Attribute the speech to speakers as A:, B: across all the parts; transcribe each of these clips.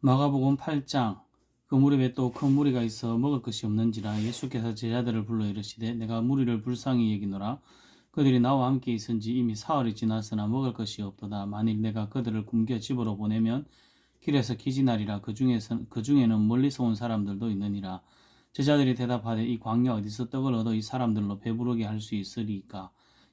A: 마가복음 8장. 그 무렵에 또 큰 무리가 있어 먹을 것이 없는지라 예수께서 제자들을 불러 이르시되 내가 무리를 불쌍히 여기노라. 그들이 나와 함께 있은지 이미 사흘이 지났으나 먹을 것이 없도다. 만일 내가 그들을 굶겨 집으로 보내면 길에서 기진하리라. 그 중에는 멀리서 온 사람들도 있느니라. 제자들이 대답하되 이 광야 어디서 떡을 얻어 이 사람들로 배부르게 할 수 있으리까?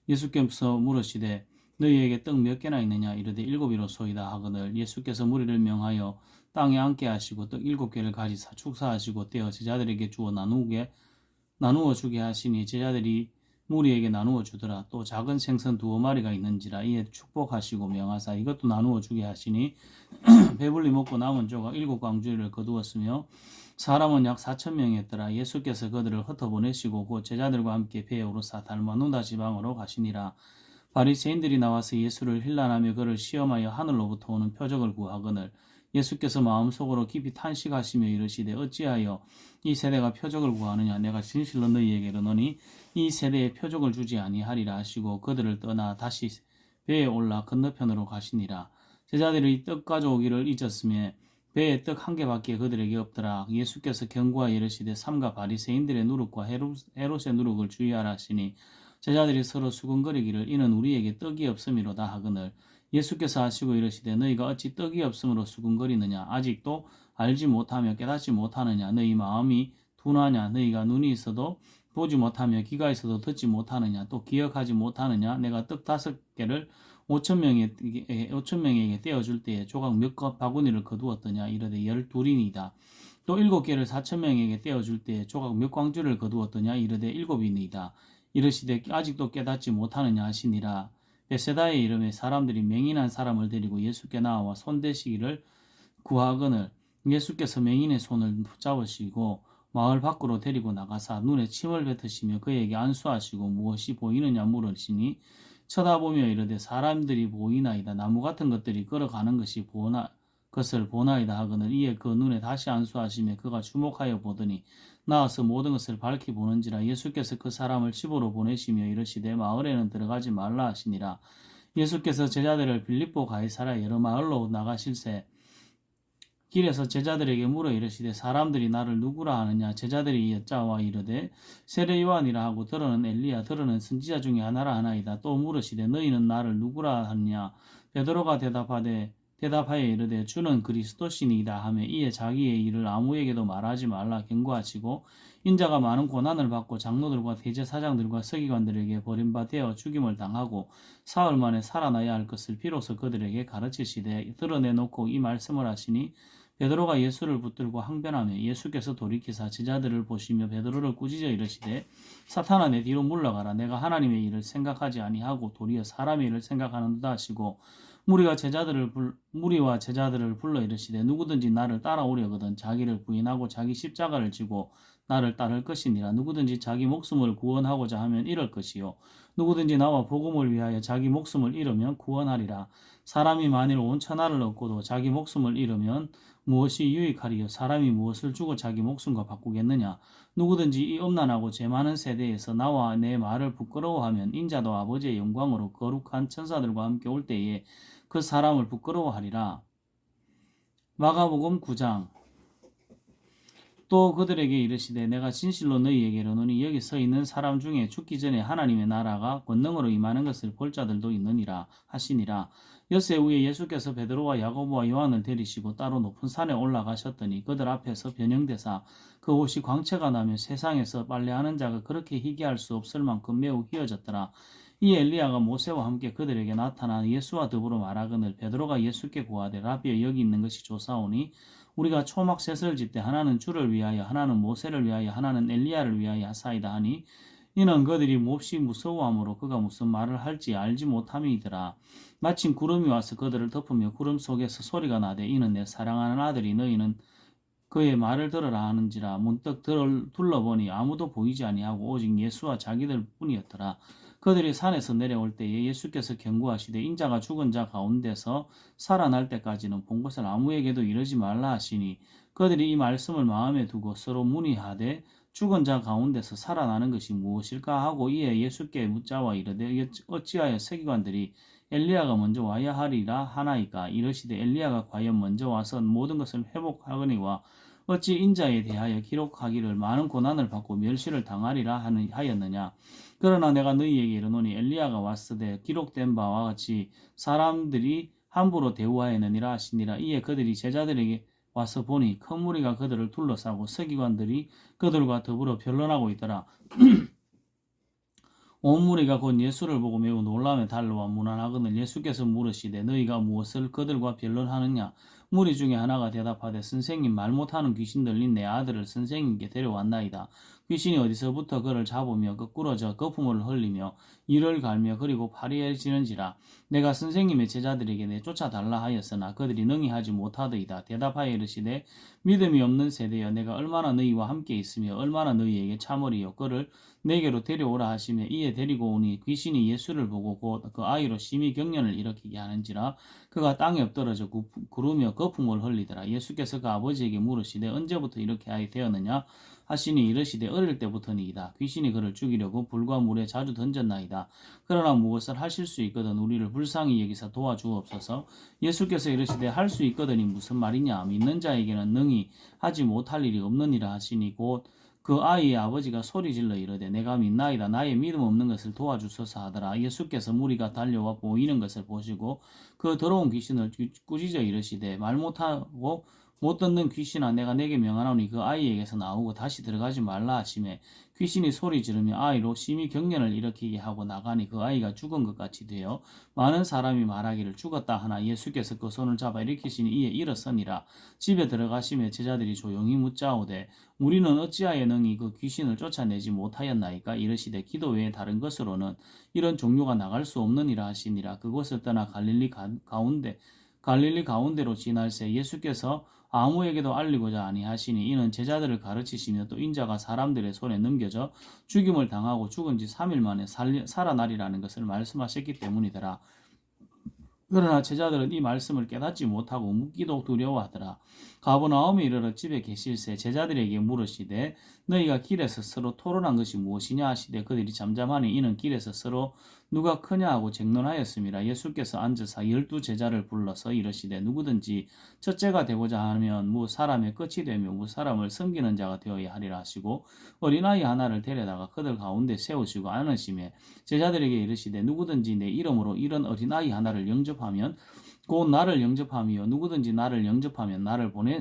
A: 예수께서 물으시되 너희에게 떡 몇 개나 있느냐? 이르되 일곱이로소이다 하거늘 예수께서 무리를 명하여 땅에 앉게 하시고 떡 7개를 가지사 축사하시고 떼어 제자들에게 주어 나누어 주게 하시니 제자들이 무리에게 나누어 주더라. 또 작은 생선 2마리가 있는지라 이에 축복하시고 명하사 이것도 나누어 주게 하시니 배불리 먹고 남은 조각 7광주리를 거두었으며 사람은 약 4,000명이었더라. 예수께서 그들을 흩어보내시고 곧 제자들과 함께 배에 오르사 달마누다 지방으로 가시니라. 바리새인들이 나와서 예수를 힐난하며 그를 시험하여 하늘로부터 오는 표적을 구하거늘 예수께서 마음속으로 깊이 탄식하시며 이르시되 어찌하여 이 세대가 표적을 구하느냐? 내가 진실로 너희에게 이르노니 이 세대에 표적을 주지 아니하리라 하시고 그들을 떠나 다시 배에 올라 건너편으로 가시니라. 제자들이 떡 가져오기를 잊었으며 배에 떡 1개밖에 그들에게 없더라. 예수께서 경고하여 이르시되 삼가 바리새인들의 누룩과 헤롯의 누룩을 주의하라 하시니 제자들이 서로 수군거리기를 이는 우리에게 떡이 없음이로다 하거늘 예수께서 하시고 이르시되 너희가 어찌 떡이 없음으로 수군거리느냐? 아직도 알지 못하며 깨닫지 못하느냐? 너희 마음이 둔하냐? 너희가 눈이 있어도 보지 못하며 귀가 있어도 듣지 못하느냐? 또 기억하지 못하느냐? 내가 떡 5개를 5천 명에게 떼어줄 때에 조각 몇 바구니를 거두었더냐? 이르되 12이니이다. 또 7개를 4,000명에게 떼어줄 때에 조각 몇 광주를 거두었더냐? 이르되 7이니이다. 이르시되 아직도 깨닫지 못하느냐 하시니라. 베세다의 이름에 사람들이 맹인한 사람을 데리고 예수께 나와 손대시기를 구하거늘 예수께서 맹인의 손을 붙잡으시고 마을 밖으로 데리고 나가사 눈에 침을 뱉으시며 그에게 안수하시고 무엇이 보이느냐 물으시니 쳐다보며 이르되 사람들이 보이나이다. 나무 같은 것들이 걸어가는 것을 보나이다 하거늘 이에 그 눈에 다시 안수하시며 그가 주목하여 보더니 나와서 모든 것을 밝히 보는지라. 예수께서 그 사람을 집으로 보내시며 이르시되 마을에는 들어가지 말라 하시니라. 예수께서 제자들을 빌립보 가이사랴 여러 마을로 나가실새 길에서 제자들에게 물어 이르시되 사람들이 나를 누구라 하느냐? 제자들이 여짜와 이르되 세례 요한이라 하고 들어는 엘리야 들어는 선지자 중에 하나라 하나이다. 또 물으시되 너희는 나를 누구라 하느냐? 베드로가 대답하여 이르되 주는 그리스도시니이다 하며 이에 자기의 일을 아무에게도 말하지 말라 경고하시고 인자가 많은 고난을 받고 장로들과 대제사장들과 서기관들에게 버림받아 죽임을 당하고 사흘 만에 살아나야 할 것을 비로소 그들에게 가르치시되 드러내놓고 이 말씀을 하시니 베드로가 예수를 붙들고 항변하며 예수께서 돌이키사 제자들을 보시며 베드로를 꾸짖어 이르시되 사탄아 내 뒤로 물러가라. 내가 하나님의 일을 생각하지 아니하고 도리어 사람의 일을 생각하는도다 하시고 무리와 제자들을 불러 이르시되 누구든지 나를 따라오려거든 자기를 부인하고 자기 십자가를 지고 나를 따를 것이니라. 누구든지 자기 목숨을 구원하고자 하면 잃을 것이요 누구든지 나와 복음을 위하여 자기 목숨을 잃으면 구원하리라. 사람이 만일 온 천하를 얻고도 자기 목숨을 잃으면 무엇이 유익하리요? 사람이 무엇을 주고 자기 목숨과 바꾸겠느냐? 누구든지 이 음란하고 죄 많은 세대에서 나와 내 말을 부끄러워하면 인자도 아버지의 영광으로 거룩한 천사들과 함께 올 때에 그 사람을 부끄러워하리라. 마가복음 9장. 또 그들에게 이르시되 내가 진실로 너희에게 이르노니 여기 서 있는 사람 중에 죽기 전에 하나님의 나라가 권능으로 임하는 것을 볼 자들도 있느니라 하시니라. 엿새 후에 예수께서 베드로와 야고보와 요한을 데리시고 따로 높은 산에 올라가셨더니 그들 앞에서 변형되사 그 옷이 광채가 나며 세상에서 빨래하는 자가 그렇게 희귀할 수 없을 만큼 매우 희어졌더라. 이 엘리야가 모세와 함께 그들에게 나타나 예수와 더불어 말하거늘 베드로가 예수께 고하되 라비여 여기 있는 것이 좋사오니 우리가 초막 셋을 짓되 하나는 주를 위하여 하나는 모세를 위하여 하나는 엘리야를 위하여 하사이다 하니 이는 그들이 몹시 무서워하므로 그가 무슨 말을 할지 알지 못함이더라. 마침 구름이 와서 그들을 덮으며 구름 속에서 소리가 나되 이는 내 사랑하는 아들이 너희는 그의 말을 들으라 하는지라. 문득 둘러보니 아무도 보이지 아니하고 오직 예수와 자기들 뿐이었더라. 그들이 산에서 내려올 때에 예수께서 경고하시되 인자가 죽은 자 가운데서 살아날 때까지는 본 것을 아무에게도 이르지 말라 하시니 그들이 이 말씀을 마음에 두고 서로 문의하되 죽은 자 가운데서 살아나는 것이 무엇일까 하고 이에 예수께 묻자와 이르되 어찌하여 서기관들이 엘리야가 먼저 와야 하리라 하나이까. 이르시되 엘리야가 과연 먼저 와서 모든 것을 회복하거니와 어찌 인자에 대하여 기록하기를 많은 고난을 받고 멸시를 당하리라 하였느냐. 그러나 내가 너희에게 이르노니 엘리야가 왔으되 기록된 바와 같이 사람들이 함부로 대우하였느니라 하시니라. 이에 그들이 제자들에게 와서 보니 큰 무리가 그들을 둘러싸고 서기관들이 그들과 더불어 변론하고 있더라. 온 무리가 곧 예수를 보고 매우 놀라며 달려와 문안하거늘 예수께서 물으시되 너희가 무엇을 그들과 변론하느냐. 무리 중에 하나가 대답하되 선생님, 말 못하는 귀신 들린 내 아들을 선생님께 데려왔나이다. 귀신이 어디서부터 그를 잡으며 거꾸러져 거품을 흘리며 이를 갈며 그리고 파리해지는지라. 내가 선생님의 제자들에게 내쫓아달라 하였으나 그들이 능히 하지 못하더이다. 대답하여 이르시되 믿음이 없는 세대여, 내가 얼마나 너희와 함께 있으며 얼마나 너희에게 참으리요. 그를 내게로 데려오라 하시며 이에 데리고 오니 귀신이 예수를 보고 곧 그 아이로 심히 경련을 일으키게 하는지라. 그가 땅에 엎드러져 구르며 거품을 흘리더라. 예수께서 그 아버지에게 물으시되 언제부터 이렇게 하게 되었느냐 하시니 이르시되 어릴 때부터니이다. 귀신이 그를 죽이려고 불과 물에 자주 던졌나이다. 그러나 무엇을 하실 수 있거든 우리를 불쌍히 여기사 도와주옵소서. 예수께서 이르시되 할 수 있거든이 무슨 말이냐. 믿는 자에게는 능히 하지 못할 일이 없느니라 하시니 곧 그 아이의 아버지가 소리질러 이르되 내가 믿나이다. 나의 믿음 없는 것을 도와주소서 하더라. 예수께서 무리가 달려와 보이는 것을 보시고 그 더러운 귀신을 꾸짖어 이르시되 말 못하고 못 듣는 귀신아, 내가 내게 명하노니 그 아이에게서 나오고 다시 들어가지 말라 하시매 귀신이 소리 지르며 아이로 심히 경련을 일으키게 하고 나가니 그 아이가 죽은 것 같이 되어 많은 사람이 말하기를 죽었다 하나 예수께서 그 손을 잡아 일으키시니 이에 일어서니라. 집에 들어가시며 제자들이 조용히 묻자오되 우리는 어찌하여 능히 그 귀신을 쫓아내지 못하였나이까. 이르시되 기도 외에 다른 것으로는 이런 종류가 나갈 수 없느니라 하시니라. 그곳을 떠나 갈릴리 가운데로 지날새 예수께서 아무에게도 알리고자 아니하시니 이는 제자들을 가르치시며 또 인자가 사람들의 손에 넘겨져 죽임을 당하고 죽은 지 3일 만에 살아나리라는 것을 말씀하셨기 때문이더라. 그러나 제자들은 이 말씀을 깨닫지 못하고 묻기도 두려워하더라. 가버나움에 이르러 집에 계실새 제자들에게 물으시되 너희가 길에서 서로 토론한 것이 무엇이냐 하시되 그들이 잠잠하니 이는 길에서 서로 누가 크냐 하고 쟁론하였습니다. 예수께서 앉으사 12 제자를 불러서 이르시되 누구든지 첫째가 되고자 하면 무 사람의 끝이 되며 무 사람을 섬기는 자가 되어야 하리라 하시고 어린아이 하나를 데려다가 그들 가운데 세우시고 안으시며 제자들에게 이르시되 누구든지 내 이름으로 이런 어린아이 하나를 영접하면 곧 나를 영접함이요 누구든지 나를 영접하면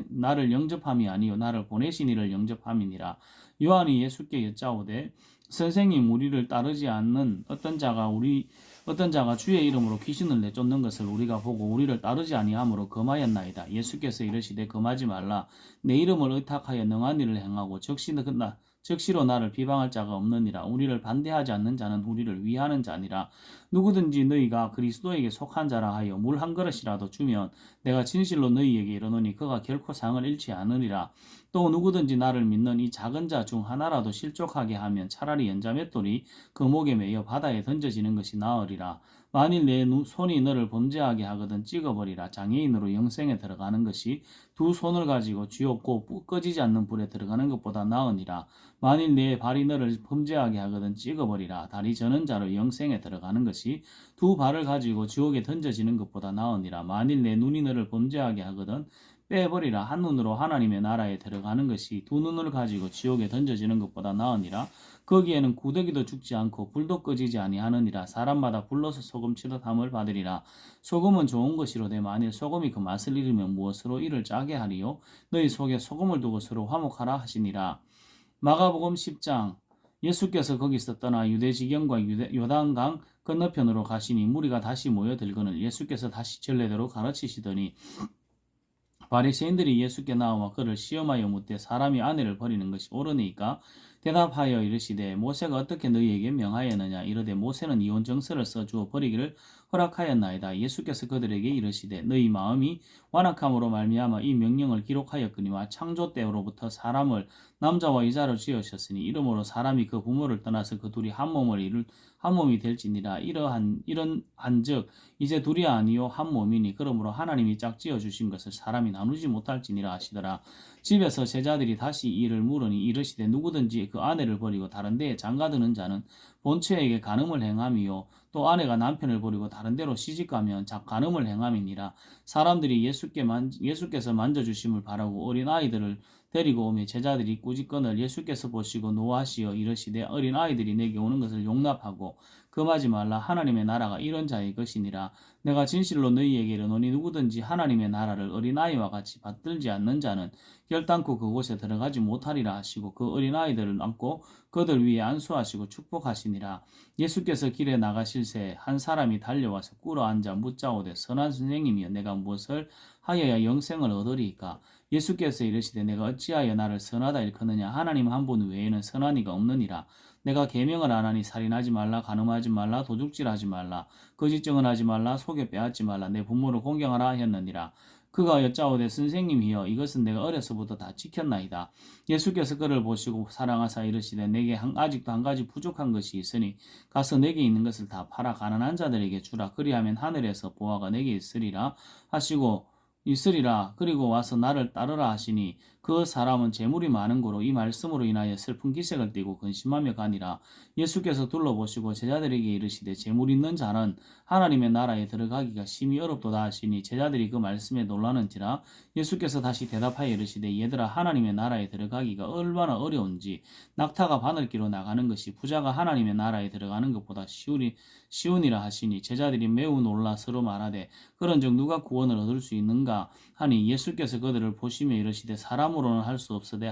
A: 나를 영접함이 아니요 나를 보내신 이를 영접함이니라. 요한이 예수께 여짜오되 선생님, 우리를 따르지 않는 어떤 자가 주의 이름으로 귀신을 내쫓는 것을 우리가 보고 우리를 따르지 아니하므로 금하였나이다. 예수께서 이르시되 금하지 말라. 내 이름을 의탁하여 능한 일을 행하고 즉시로 나를 비방할 자가 없느니라. 우리를 반대하지 않는 자는 우리를 위하는 자니라. 누구든지 너희가 그리스도에게 속한 자라 하여 물 한 그릇이라도 주면 내가 진실로 너희에게 이르노니 그가 결코 상을 잃지 않으리라. 또 누구든지 나를 믿는 이 작은 자 중 하나라도 실족하게 하면 차라리 연자맷돌이 그 목에 매여 바다에 던져지는 것이 나으리라. 만일 내 손이 너를 범죄하게 하거든 찍어버리라. 장애인으로 영생에 들어가는 것이 두 손을 가지고 쥐없고 꺼지지 않는 불에 들어가는 것보다 나으니라. 만일 내 발이 너를 범죄하게 하거든 찍어버리라. 다리 저는 자로 영생에 들어가는 것이 두 발을 가지고 지옥에 던져지는 것보다 나으니라. 만일 내 눈이 너를 범죄하게 하거든 빼버리라. 한 눈으로 하나님의 나라에 들어가는 것이 두 눈을 가지고 지옥에 던져지는 것보다 나으니라. 거기에는 구더기도 죽지 않고 불도 꺼지지 아니하느니라. 사람마다 불러서 소금치로 담을 받으리라. 소금은 좋은 것이로되 만일 소금이 그 맛을 잃으면 무엇으로 이를 짜게 하리요. 너희 속에 소금을 두고 서로 화목하라 하시니라. 마가복음 10장. 예수께서 거기서 떠나 유대 지경과 요단강 건너편으로 가시니 무리가 다시 모여들거늘 예수께서 다시 전례대로 가르치시더니 바리새인들이 예수께 나와 그를 시험하여 묻되 사람이 아내를 버리는 것이 옳으니까 대답하여 이르시되 모세가 어떻게 너희에게 명하였느냐. 이르되 모세는 이혼 정서를 써주어 버리기를 허락하였나이다. 예수께서 그들에게 이르시되 너희 마음이 완악함으로 말미암아 이 명령을 기록하였거니와 창조 때로부터 사람을 남자와 여자로 지으셨으니 이러므로 사람이 그 부모를 떠나서 그 둘이 한 몸이 될지니라. 이런 한즉 이제 둘이 아니요 한 몸이니 그러므로 하나님이 짝지어 주신 것을 사람이 나누지 못할지니라 하시더라. 집에서 제자들이 다시 이를 물으니 이르시되 누구든지 그 아내를 버리고 다른 데에 장가드는 자는 본처에게 간음을 행함이요 또 아내가 남편을 버리고 다른 데로 시집가면 간음을 행함이니라. 사람들이 예수께서 만져주심을 바라고 어린 아이들을 데리고 오며 제자들이 꾸짖거늘 예수께서 보시고 노하시어 이르시되 어린 아이들이 내게 오는 것을 용납하고 금하지 말라. 하나님의 나라가 이런 자의 것이니라. 내가 진실로 너희에게 이르노니 누구든지 하나님의 나라를 어린아이와 같이 받들지 않는 자는 결단코 그곳에 들어가지 못하리라 하시고 그 어린아이들을 안고 그들 위에 안수하시고 축복하시니라. 예수께서 길에 나가실새 한 사람이 달려와서 꿇어앉아 묻자오되 선한 선생님이여 내가 무엇을 하여야 영생을 얻으리이까. 예수께서 이르시되 내가 어찌하여 나를 선하다 일컫느냐. 하나님 한 분 외에는 선한 이가 없느니라. 내가 계명을 안 하니 살인하지 말라, 간음하지 말라, 도둑질하지 말라, 거짓 증언하지 말라, 속여 빼앗지 말라, 내 부모를 공경하라 하였느니라. 그가 여짜오되 선생님이여 이것은 내가 어려서부터 다 지켰나이다. 예수께서 그를 보시고 사랑하사 이르시되 내게 아직도 한 가지 부족한 것이 있으니 가서 내게 있는 것을 다 팔아 가난한 자들에게 주라. 그리하면 하늘에서 보화가 내게 있으리라 하시고 있으리라. 그리고 와서 나를 따르라 하시니 그 사람은 재물이 많은 고로 이 말씀으로 인하여 슬픈 기색을 띠고 근심하며 가니라. 예수께서 둘러보시고 제자들에게 이르시되 재물 있는 자는 하나님의 나라에 들어가기가 심히 어렵도다 하시니 제자들이 그 말씀에 놀라는지라. 예수께서 다시 대답하여 이르시되 얘들아 하나님의 나라에 들어가기가 얼마나 어려운지 낙타가 바늘기로 나가는 것이 부자가 하나님의 나라에 들어가는 것보다 쉬우니라 하시니 제자들이 매우 놀라 서로 말하되 그런즉 누가 구원을 얻을 수 있는가 하니 예수께서 그들을 보시며 이르시되 사람으로는 할 수 없으되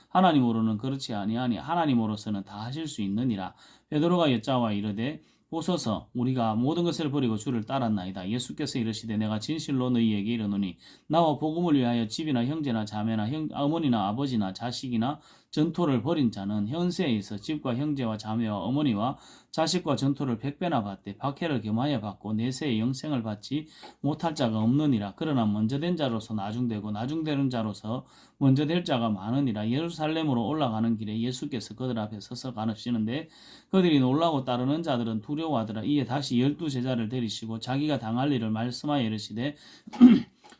A: 하나님으로는 그렇지 아니하니 하나님으로서는 다 하실 수 있느니라. 베드로가 여짜와 이르되 보소서 우리가 모든 것을 버리고 주를 따랐나이다. 예수께서 이르시되 내가 진실로 너희에게 이르노니 나와 복음을 위하여 집이나 형제나 자매나 어머니나 아버지나 자식이나 전토를 벌인 자는 현세에 있어 집과 형제와 자매와 어머니와 자식과 전토를 100배나 받되 박해를 겸하여 받고 내세에 영생을 받지 못할 자가 없느니라. 그러나 먼저 된 자로서 나중되고 나중되는 자로서 먼저 될 자가 많으니라. 예루살렘으로 올라가는 길에 예수께서 그들 앞에 서서 가시는데 그들이 놀라고 따르는 자들은 두려워하더라. 이에 다시 12제자를 데리시고 자기가 당할 일을 말씀하여 이르시되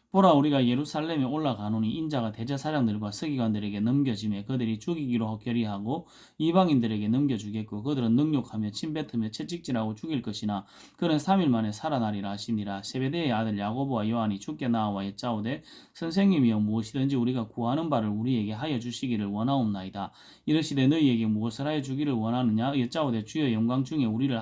A: 보라 우리가 예루살렘에 올라가노니 인자가 대제사장들과 서기관들에게 넘겨지며 그들이 죽이기로 결의하고 이방인들에게 넘겨주겠고 그들은 능욕하며 침뱉으며 채찍질하고 죽일 것이나 그는 3일 만에 살아나리라 하시니라. 세베대의 아들 야고보와 요한이 주께 나와 여짜오되 선생님이여 무엇이든지 우리가 구하는 바를 우리에게 하여 주시기를 원하옵나이다. 이르시되 너희에게 무엇을 하여 주기를 원하느냐. 여짜오되 주의 영광 중에 우리를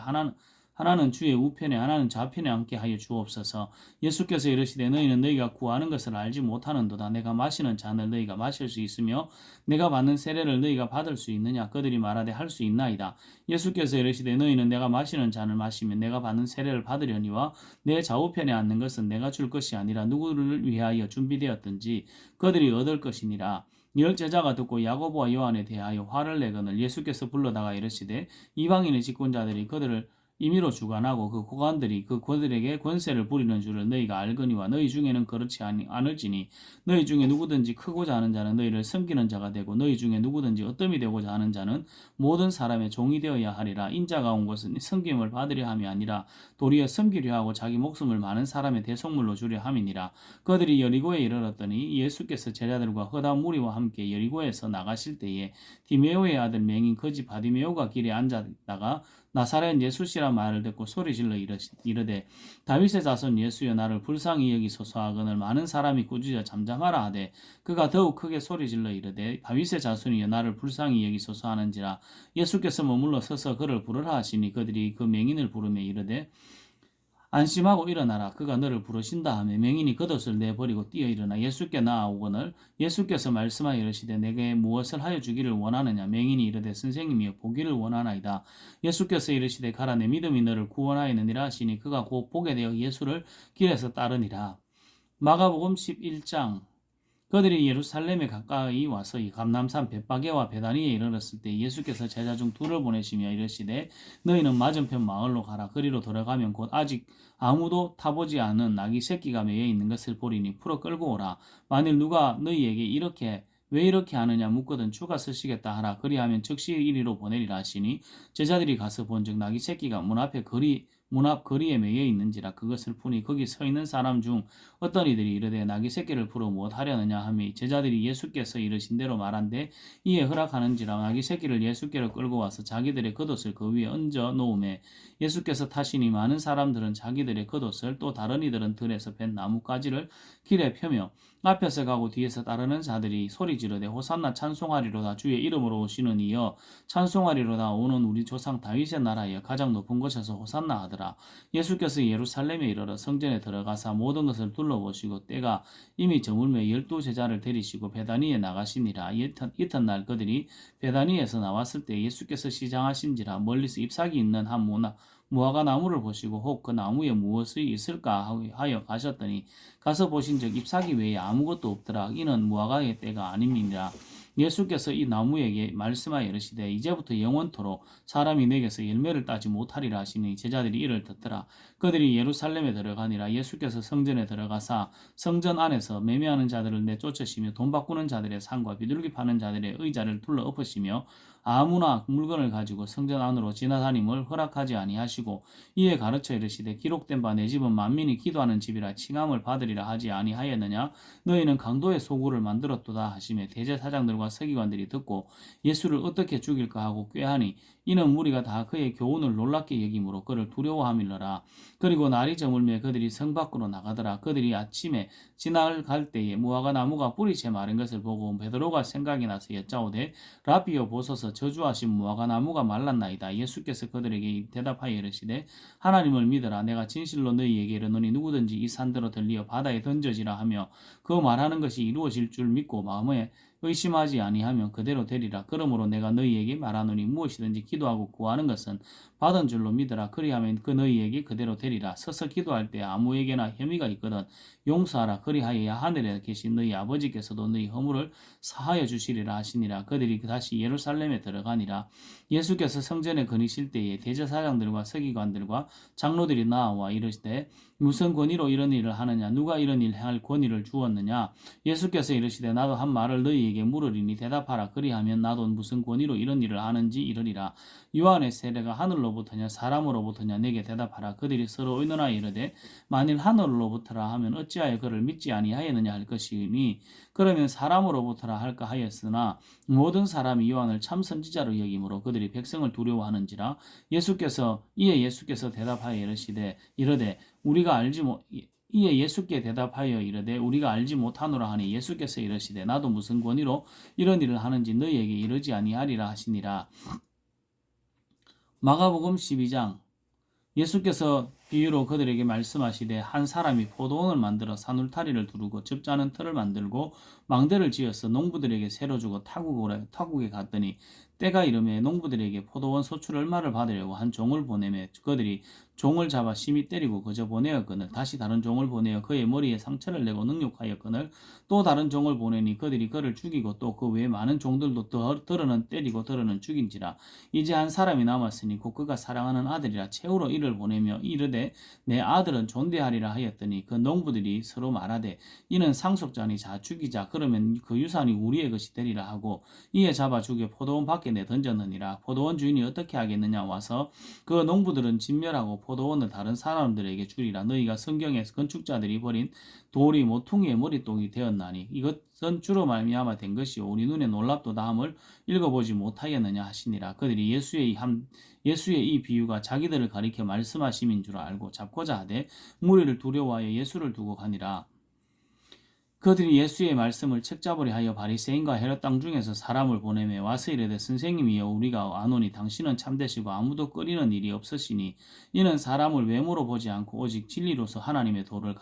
A: 하나는 주의 우편에 하나는 좌편에 앉게 하여 주옵소서. 예수께서 이르시되 너희는 너희가 구하는 것을 알지 못하는도다. 내가 마시는 잔을 너희가 마실 수 있으며 내가 받는 세례를 너희가 받을 수 있느냐. 그들이 말하되 할 수 있나이다. 예수께서 이르시되 너희는 내가 마시는 잔을 마시면 내가 받는 세례를 받으려니와 내 좌우편에 앉는 것은 내가 줄 것이 아니라 누구를 위하여 준비되었든지 그들이 얻을 것이니라. 열 제자가 듣고 야고보와 요한에 대하여 화를 내거늘 예수께서 불러다가 이르시되 이방인의 직분자들이 그들을 임의로 주관하고 그 고관들이 그들에게 권세를 부리는 줄을 너희가 알거니와 너희 중에는 그렇지 않을지니 너희 중에 누구든지 크고자 하는 자는 너희를 섬기는 자가 되고 너희 중에 누구든지 어뜸이 되고자 하는 자는 모든 사람의 종이 되어야 하리라. 인자가 온 것은 섬김을 받으려 함이 아니라 도리어 섬기려 하고 자기 목숨을 많은 사람의 대속물로 주려 함이니라. 그들이 여리고에 이르렀더니 예수께서 제자들과 허다 무리와 함께 여리고에서 나가실 때에 디메오의 아들 맹인 거지 바디메오가 길에 앉았다가 나사렛 예수시라 말을 듣고 소리질러 이르되 다윗의 자손 예수여 나를 불쌍히 여기소서 하거늘 많은 사람이 꾸짖어 잠잠하라 하되 그가 더욱 크게 소리질러 이르되 다윗의 자손이여 나를 불쌍히 여기소서 하는지라. 예수께서 머물러 서서 그를 부르라 하시니 그들이 그 맹인을 부르며 이르되 안심하고 일어나라. 그가 너를 부르신다 하며 맹인이 겉옷을 내버리고 뛰어 일어나 예수께 나아오거늘 예수께서 말씀하여 이르시되 내게 무엇을 하여 주기를 원하느냐. 맹인이 이르되 선생님이여 보기를 원하나이다. 예수께서 이르시되 가라 내 믿음이 너를 구원하였느니라 하시니 그가 곧 보게 되어 예수를 길에서 따르니라. 마가복음 11장. 그들이 예루살렘에 가까이 와서 이 감람산 벳바게와 베다니에 이르렀을 때 예수께서 제자 중 둘을 보내시며 이르시되 너희는 맞은편 마을로 가라. 그리로 들어가면 곧 아직 아무도 타보지 않은 낙이 새끼가 매여 있는 것을 보리니 풀어 끌고 오라. 만일 누가 너희에게 왜 이렇게 하느냐 묻거든 주가 쓰시겠다 하라. 그리하면 즉시 이리로 보내리라 하시니 제자들이 가서 본즉 낙이 새끼가 문 앞에 문 앞 거리에 매여 있는지라. 그것을 푸니 거기 서 있는 사람 중 어떤 이들이 이르되 나귀 새끼를 풀어 무엇하려느냐 하며 제자들이 예수께서 이르신 대로 말한데 이에 허락하는지라. 나귀 새끼를 예수께로 끌고 와서 자기들의 겉옷을 그 위에 얹어 놓음에 예수께서 타시니 많은 사람들은 자기들의 겉옷을 또 다른 이들은 들에서 벤 나뭇가지를 길에 펴며 앞에서 가고 뒤에서 따르는 자들이 소리 지르되 호산나 찬송하리로다 주의 이름으로 오시는 이여 찬송하리로다 오는 우리 조상 다윗의 나라여 가장 높은 곳에서 호산나 하더라. 예수께서 예루살렘에 이르러 성전에 들어가사 모든 것을 둘러보시고 때가 이미 저물매 12제자를 데리시고 베다니에 나가시니라. 이튿날 그들이 베다니에서 나왔을 때 예수께서 시장하신지라. 멀리서 잎사귀 있는 한 무화과 나무를 보시고 혹 그 나무에 무엇이 있을까 하여 가셨더니 가서 보신즉 잎사귀 외에 아무것도 없더라. 이는 무화과의 때가 아님이니라. 예수께서 이 나무에게 말씀하여 이르시되 이제부터 영원토록 사람이 내게서 열매를 따지 못하리라 하시니 제자들이 이를 듣더라. 그들이 예루살렘에 들어가니라. 예수께서 성전에 들어가사 성전 안에서 매매하는 자들을 내쫓으시며 돈 바꾸는 자들의 상과 비둘기 파는 자들의 의자를 둘러 엎으시며 아무나 물건을 가지고 성전 안으로 지나다님을 허락하지 아니하시고 이에 가르쳐 이르시되 기록된 바 내 집은 만민이 기도하는 집이라 칭함을 받으리라 하지 아니하였느냐. 너희는 강도의 소굴을 만들었도다 하시며 대제사장들과 서기관들이 듣고 예수를 어떻게 죽일까 하고 꾀하니 이는 무리가 다 그의 교훈을 놀랍게 여김으로 그를 두려워함이러라. 그리고 날이 저물매 그들이 성 밖으로 나가더라. 그들이 아침에 지나갈 때에 무화과 나무가 뿌리채 마른 것을 보고 베드로가 생각이 나서 여짜오되 라비여 보소서 저주하신 무화과 나무가 말랐나이다. 예수께서 그들에게 대답하여 이르시되 하나님을 믿으라. 내가 진실로 너희에게 이르노니 누구든지 이 산대로 들리어 바다에 던져지라 하며 그 말하는 것이 이루어질 줄 믿고 마음에 의심하지 아니하면 그대로 되리라. 그러므로 내가 너희에게 말하노니 무엇이든지 기도하고 구하는 것은 받은 줄로 믿으라. 그리하면 그 너희에게 그대로 되리라. 서서 기도할 때 아무에게나 혐의가 있거든 용서하라. 그리하여야 하늘에 계신 너희 아버지께서도 너희 허물을 사하여 주시리라 하시니라. 그들이 다시 예루살렘에 들어가니라. 예수께서 성전에 거니실 때에 대제사장들과 서기관들과 장로들이 나와 이르시되 무슨 권위로 이런 일을 하느냐. 누가 이런 일 행할 권위를 주었느냐. 예수께서 이르시되 나도 한 말을 너희에게 물으리니 대답하라. 그리하면 나도 무슨 권위로 이런 일을 하는지 이르리라. 요한의 세례가 하늘로부터냐 사람으로부터냐 내게 대답하라. 그들이 서로 의논하여 이르되 만일 하늘로부터라 하면 어찌하여 그를 믿지 아니하였느냐 할 것이니 그러면 사람으로부터라 할까 하였으나 모든 사람이 요한을 참 선지자로 여김으로 그들이 백성을 두려워하는지라. 이에 예수께서 대답하여 이르되 이에 예수께 대답하여 이르되 우리가 알지 못하노라 하니 예수께서 이르시되 나도 무슨 권위로 이런 일을 하는지 너희에게 이르지 아니하리라 하시니라. 마가복음 12장. 예수께서 비유로 그들에게 말씀하시되 한 사람이 포도원을 만들어 산울타리를 두르고 접자는 틀을 만들고 망대를 지어서 농부들에게 세로 주고 타국에 갔더니 때가 이르매 농부들에게 포도원 소출 얼마를 받으려고 한 종을 보내매 그들이 종을 잡아 심히 때리고 그저 보내었거늘 다시 다른 종을 보내어 그의 머리에 상처를 내고 능욕하였거늘 또 다른 종을 보내니 그들이 그를 죽이고 또 그 외에 많은 종들도 더러는 때리고 더러는 죽인지라. 이제 한 사람이 남았으니 곧 그가 사랑하는 아들이라 채우러 이를 보내며 이르되 내 아들은 존대하리라 하였더니 그 농부들이 서로 말하되 이는 상속자니 자 죽이자. 그러면 그 유산이 우리의 것이 되리라 하고 이에 잡아 죽여 포도원 밖에 내던졌느니라. 포도원 주인이 어떻게 하겠느냐. 와서 그 농부들은 진멸하고 포도원을 다른 사람들에게 주리라. 너희가 성경에서 건축자들이 버린 돌이 모퉁이의 머릿독이 되었나니 이것은 주로 말미암아 된 것이요 우리 눈에 놀랍도다 함을 읽어보지 못하였느냐 하시니라. 그들이 예수의 이 비유가 자기들을 가리켜 말씀하심인 줄 알고 잡고자 하되 무리를 두려워하여 예수를 두고 가니라. 그들이 예수의 말씀을 책잡으려 하여 바리새인과 헤롯 땅 중에서 사람을 보내매 와서 이르되 선생님이여 우리가 아노니 당신은 참되시고 아무도 꺼리는 일이 없으시니 이는 사람을 외모로 보지 않고 오직 진리로서 하나님의 도를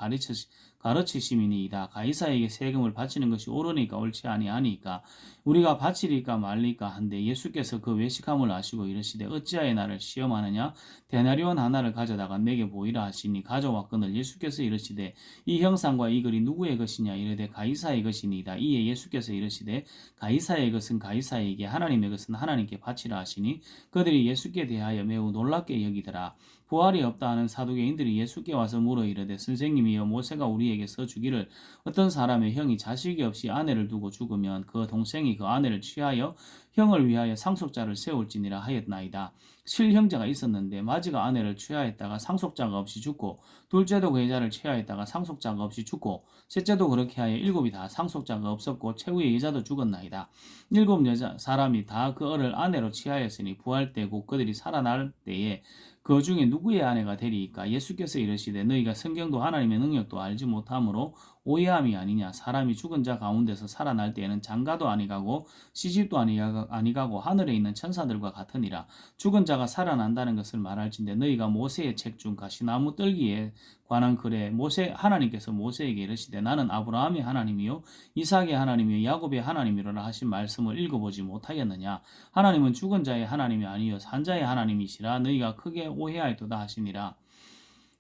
A: 가르치심이니이다. 가이사에게 세금을 바치는 것이 옳으니까 옳지 아니하니까 우리가 바치리까 말리까 한데 예수께서 그 외식함을 아시고 이르시되 어찌하여 나를 시험하느냐. 데나리온 하나를 가져다가 내게 보이라 하시니 가져왔거늘 예수께서 이르시되 이 형상과 이 글이 누구의 것이냐. 이르되 가이사의 것이니이다. 이에 예수께서 이르시되 가이사의 것은 가이사에게 하나님의 것은 하나님께 바치라 하시니 그들이 예수께 대하여 매우 놀랍게 여기더라. 부활이 없다 하는 사두개인들이 예수께 와서 물어 이르되 선생님이여 모세가 우리에게 써주기를 어떤 사람의 형이 자식이 없이 아내를 두고 죽으면 그 동생이 그 아내를 취하여 형을 위하여 상속자를 세울지니라 하였나이다. 실형제가 있었는데 마지가 아내를 취하였다가 상속자가 없이 죽고 둘째도 그 여자를 취하였다가 상속자가 없이 죽고 셋째도 그렇게 하여 일곱이 다 상속자가 없었고 최후의 여자도 죽었나이다. 일곱 여자 사람이 다 그 을을 아내로 취하였으니 부활 때 곧 그들이 살아날 때에 그 중에 누구의 아내가 되리이까? 예수께서 이르시되 너희가 성경도 하나님의 능력도 알지 못함으로 오해함이 아니냐. 사람이 죽은 자 가운데서 살아날 때에는 장가도 아니가고 시집도 아니가고 하늘에 있는 천사들과 같으니라. 죽은 자가 살아난다는 것을 말할진대 너희가 모세의 책 중 가시나무 떨기에 관한 글에 하나님께서 모세에게 이르시되 나는 아브라함의 하나님이요 이삭의 하나님이요 야곱의 하나님이로라 하신 말씀을 읽어보지 못하였느냐. 하나님은 죽은 자의 하나님이 아니요 산 자의 하나님이시라. 너희가 크게 오해하였도다 하시니라.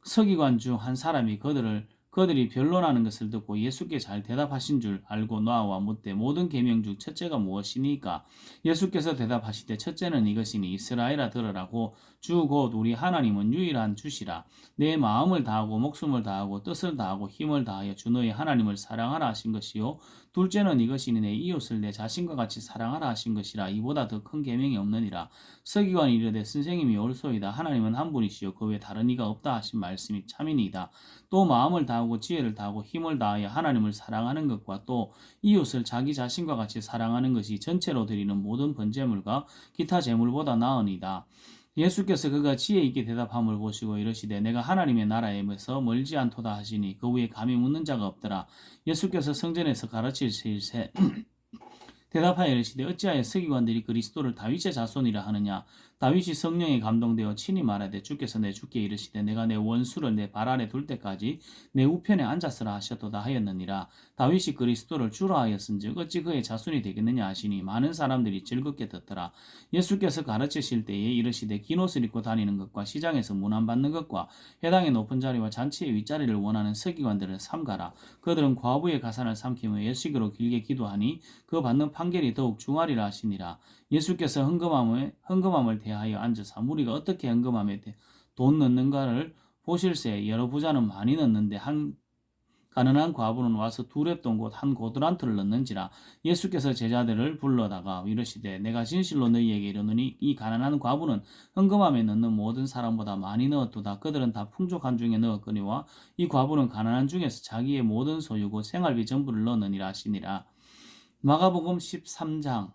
A: 서기관 중 한 사람이 그들이 변론하는 것을 듣고 예수께 잘 대답하신 줄 알고 나와 묻되 모든 계명 중 첫째가 무엇이니까? 예수께서 대답하시되 첫째는 이것이니 이스라엘아 들으라고 주 곧 우리 하나님은 유일한 주시라. 내 마음을 다하고 목숨을 다하고 뜻을 다하고 힘을 다하여 주 너의 하나님을 사랑하라 하신 것이요 둘째는 이것이니 내 이웃을 내 자신과 같이 사랑하라 하신 것이라. 이보다 더 큰 계명이 없느니라. 서기관이 이르되 선생님이 옳소이다. 하나님은 한 분이시요 그 외 다른 이가 없다 하신 말씀이 참이니이다. 또 마음을 다하고 지혜를 다하고 힘을 다하여 하나님을 사랑하는 것과 또 이웃을 자기 자신과 같이 사랑하는 것이 전체로 드리는 모든 번제물과 기타 제물보다 나으니이다. 예수께서 그가 지혜 있게 대답함을 보시고 이르시되 내가 하나님의 나라에서 멀지 않도다 하시니 그 위에 감히 묻는 자가 없더라. 예수께서 성전에서 가르치실세 대답하여 이르시되 어찌하여 서기관들이 그리스도를 다윗의 자손이라 하느냐. 다윗이 성령에 감동되어 친히 말하되 주께서 내 주께 이르시되 내가 내 원수를 내 발 아래 둘 때까지 내 우편에 앉았으라 하셨도다 하였느니라. 다윗이 그리스도를 주라 하였은즉 어찌 그의 자손이 되겠느냐 하시니 많은 사람들이 즐겁게 듣더라. 예수께서 가르치실 때에 이르시되 긴 옷을 입고 다니는 것과 시장에서 문안받는 것과 회당의 높은 자리와 잔치의 윗자리를 원하는 서기관들을 삼가라. 그들은 과부의 가산을 삼키며 예식으로 길게 기도하니 그 받는 판결이 더욱 중하리라 하시니라. 예수께서 헌금함을 대하여 앉으사 무리가 어떻게 헌금함에 돈 넣는가를 보실새 여러 부자는 많이 넣는데 한 가난한 과부는 와서 두 렙돈 곧 한 고드란트를 넣는지라. 예수께서 제자들을 불러다가 이르시되 내가 진실로 너희에게 이르노니 이 가난한 과부는 헌금함에 넣는 모든 사람보다 많이 넣었도다. 그들은 다 풍족한 중에 넣었거니와 이 과부는 가난한 중에서 자기의 모든 소유고 생활비 전부를 넣느니라 하시니라. 마가복음 13장.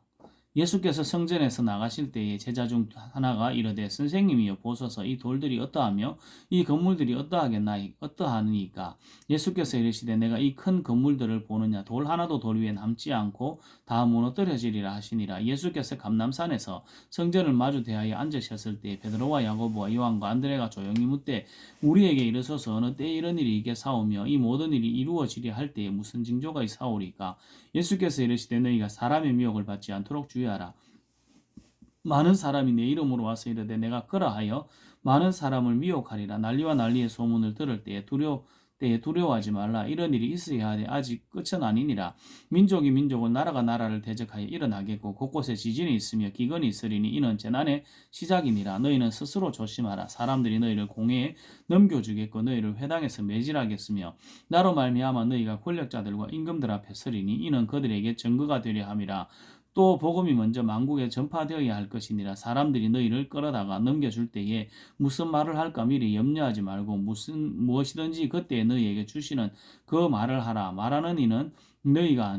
A: 예수께서 성전에서 나가실 때에 제자 중 하나가 이르되 선생님이여 보소서 이 돌들이 어떠하며 이 건물들이 어떠하니까? 예수께서 이르시되 내가 이 큰 건물들을 보느냐 돌 하나도 돌 위에 남지 않고 다 무너뜨려지리라 하시니라. 예수께서 감람산에서 성전을 마주 대하여 앉으셨을 때에 베드로와 야고보와 요한과 안드레가 조용히 묻되 우리에게 이르소서 어느 때에 이런 일이 있겠사오며 이 모든 일이 이루어지리 할 때에 무슨 징조가 있사오리까? 예수께서 이르시되 너희가 사람의 미혹을 받지 않도록 주의하라. 많은 사람이 내 이름으로 와서 이르되 내가 그러하여 많은 사람을 미혹하리라. 난리와 난리의 소문을 들을 때에 두려워하지 말라. 이런 일이 있어야 하되 아직 끝은 아니니라. 민족이 민족을 나라가 나라를 대적하여 일어나겠고 곳곳에 지진이 있으며 기근이 있으리니 이는 재난의 시작이니라. 너희는 스스로 조심하라. 사람들이 너희를 공회에 넘겨주겠고 너희를 회당에서 매질하겠으며 나로 말미암아 너희가 권력자들과 임금들 앞에 서리니 이는 그들에게 증거가 되려 함이라. 또 복음이 먼저 만국에 전파되어야 할 것이니라. 사람들이 너희를 끌어다가 넘겨줄 때에 무슨 말을 할까 미리 염려하지 말고 무엇이든지 그때에 너희에게 주시는 그 말을 하라. 말하는 이는 너희가